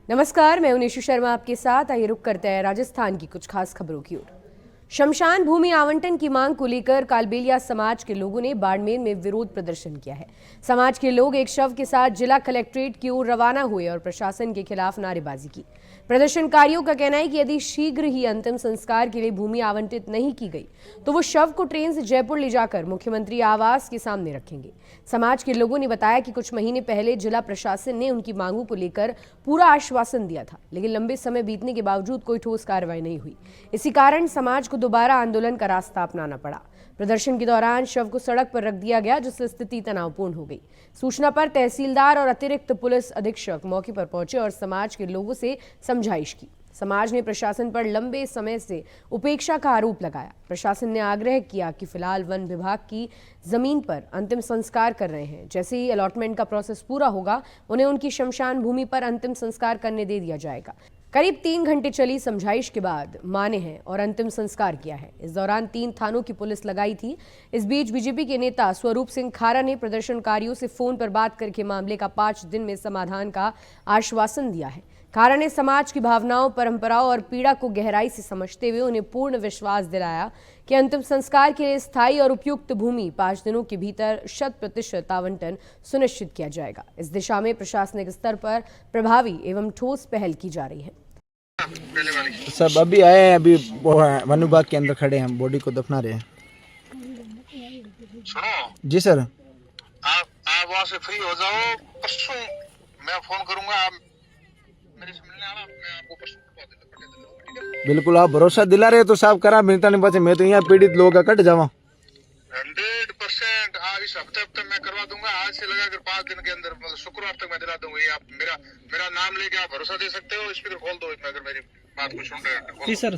नमस्कार, मैं हूं निशु शर्मा आपके साथ। आइए रुक करते हैं राजस्थान की कुछ खास खबरों की ओर। शमशान भूमि आवंटन की मांग को लेकर कालबेलिया समाज के लोगों ने बाड़मेर में विरोध प्रदर्शन किया है। समाज के लोग एक शव के साथ जिला कलेक्ट्रेट की ओर रवाना हुए और प्रशासन के खिलाफ नारेबाजी की। प्रदर्शनकारियों का कहना है कि यदि शीघ्र ही अंतिम संस्कार के लिए भूमि आवंटित नहीं की गई तो वो शव को ट्रेन से जयपुर ले जाकर मुख्यमंत्री आवास के सामने रखेंगे। समाज के लोगों ने बताया कि कुछ महीने पहले जिला प्रशासन ने उनकी मांगों को लेकर पूरा आश्वासन दिया था, लेकिन लंबे समय बीतने के बावजूद कोई ठोस कार्रवाई नहीं हुई। इसी कारण समाज को दोबारा आंदोलन का रास्ता अपनाना पड़ा। प्रदर्शन के दौरान शव को सड़क पर रख दिया गया, जिससे स्थिति तनावपूर्ण हो गई। सूचना पर तहसीलदार और अतिरिक्त पुलिस अधीक्षक मौके पर पहुंचे और समाज के लोगों से समझाइश की। समाज ने प्रशासन पर लंबे समय से उपेक्षा का आरोप लगाया। प्रशासन ने आग्रह किया कि फिलहाल वन विभाग की जमीन पर अंतिम संस्कार कर रहे हैं। जैसे ही अलॉटमेंट का प्रोसेस पूरा होगा, उन्हें उनकी शमशान भूमि पर अंतिम संस्कार करने दे दिया जाएगा। करीब 3 घंटे चली समझाइश के बाद माने हैं और अंतिम संस्कार किया है। इस दौरान 3 थानों की पुलिस लगाई थी। इस बीच बीजेपी के नेता स्वरूप सिंह खारा ने प्रदर्शनकारियों से फोन पर बात करके मामले का 5 दिन में समाधान का आश्वासन दिया है। खारा ने समाज की भावनाओं, परंपराओं और पीड़ा को गहराई से समझते हुए उन्हें पूर्ण विश्वास दिलाया कि अंतिम संस्कार के लिए स्थायी और उपयुक्त भूमि 5 दिनों के भीतर 100% आवंटन सुनिश्चित किया जाएगा। इस दिशा में प्रशासनिक स्तर पर प्रभावी एवं ठोस पहल की जा रही है। सब अभी आए हैं, अभी वन विभाग के अंदर खड़े हैं, बॉडी को दफना रहे हैं। सुनो जी सर। आप वहाँ से फ्री हो जाओ, परसों मैं फोन करूंगा। आप मेरे से मिलने आना, मैं आपको परसों ठीक है? बिल्कुल, आप भरोसा दिला रहे तो साहब करा मिलता नहीं पाचे। मैं तो यहाँ पीड़ित लोगों का कट जावा 100%। इस हफ्ते मैं करवा दूंगा। आज से लगाकर 5 दिन के अंदर, मतलब शुक्रवार तक मैं दिला दूंगा। ये आप मेरा नाम लेके आप भरोसा दे सकते हो। स्पीकर खोल दो अगर मेरी बात को सुन रहे हैं।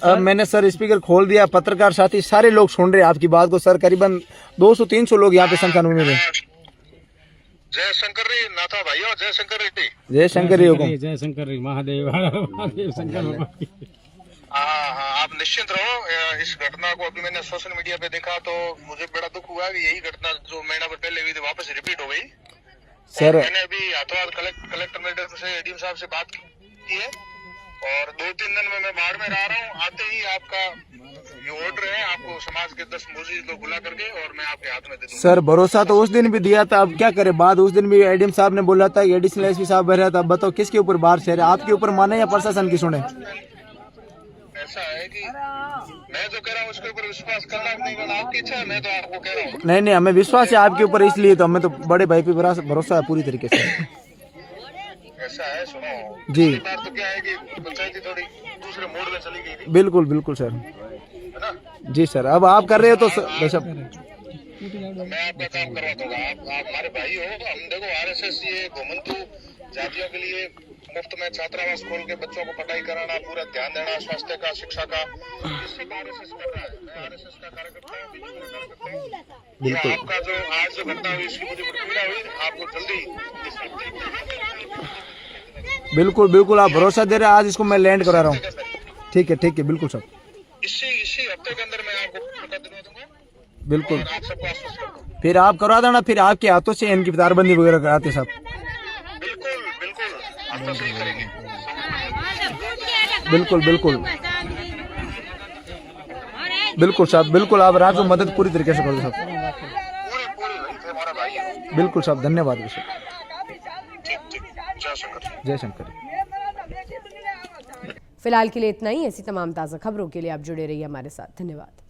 अब मैंने सर स्पीकर खोल दिया, पत्रकार साथी सारे लोग सुन रहे हैं आपकी बात को। सर करीबन 200-300 लोग यहाँ पे शमशान भूमि में। जय शंकर रे नाथा भाइयों, जय शंकर रेड्डी, जय शंकर जय शंकर महादेव महादेव शंकर। हाँ, आप निश्चिंत रहो। इस घटना को अभी मैंने सोशल मीडिया पे देखा तो मुझे बड़ा दुख हुआ कि यही घटना जो महीना भर पहले हुई थी वापस रिपीट हो गई। सर मैंने अभी हाथों कलेक्टर मैडम से, एडीएम साहब से बात की है और 2-3 दिन में मैं बाड़मेर आ रहा हूँ। आते ही आपका ये ऑर्डर है, आपको समाज के 10 मुजीज को बुला करके और मैं आपके हाथ में दे दूंगा। सर भरोसा तो उस दिन भी दिया था, अब क्या करे। बाद उस दिन भी एडीएम साहब ने बोला था, एडिशनल एसपी साहब बह रहा था। अब बताओ किसके ऊपर बाहर से आपके ऊपर माने या प्रशासन की सुने। ऐसा है कि मैं जो कह रहा हूँ उसके ऊपर विश्वास करना नहीं करना आपकी इच्छा है। मैं तो आपको कह रहा हूँ नहीं, हमें विश्वास है आपके ऊपर, इसलिए तो हमें तो बड़े भाई पे भरोसा है पूरी तरीके से। ऐसा है, सुनो जी। बात तो क्या है कि पंचायती थोड़ी दूसरे मोड में चली गई थी। बिल्कुल सर, है ना? जी सर। अब आप कर रहे हो तो मैं आपका काम करवा दूंगा। आप हमारे भाई हो। हम देखो आरएसएस ये घुमंतु जातियों के लिए मुफ्त में छात्रावास खोल के बच्चों को पढ़ाई कराना, पूरा ध्यान देना स्वास्थ्य का, शिक्षा का, इससे आरएसएस कर रहा है। मैं आरएसएस का कार्यकर्ता हूँ, बीजेपी का कार्यकर्ता हूँ। बिल्कुल। आपका जो आज जो घटना हुई इसकी मुझे पीड़ा हुई, आपको जल्दी बिल्कुल आप भरोसा दे रहे हैं। आज इसको मैं लैंड करा रहा हूँ। ठीक है बिल्कुल सर। इसी हफ्ते के अंदर मैं आपको पता दिलवा दूंगा। बिल्कुल, आप सबको आश्वस्त कर दूंगा। फिर आप करवा देना, फिर आपके हाथों से इनकी तारबंदी वगैरह कराते साहब। बिल्कुल आप तो सही करेंगे। बिल्कुल साहब, बिल्कुल आप रात को मदद पूरी तरीके से करो साहब। पूरी हमारा भाई है। बिल्कुल साहब, धन्यवाद विषय। ठीक, जय शंकर। फिलहाल के लिए इतना ही। ऐसी तमाम ताज़ा खबरों के लिए आप जुड़े रहिए हमारे साथ। धन्यवाद।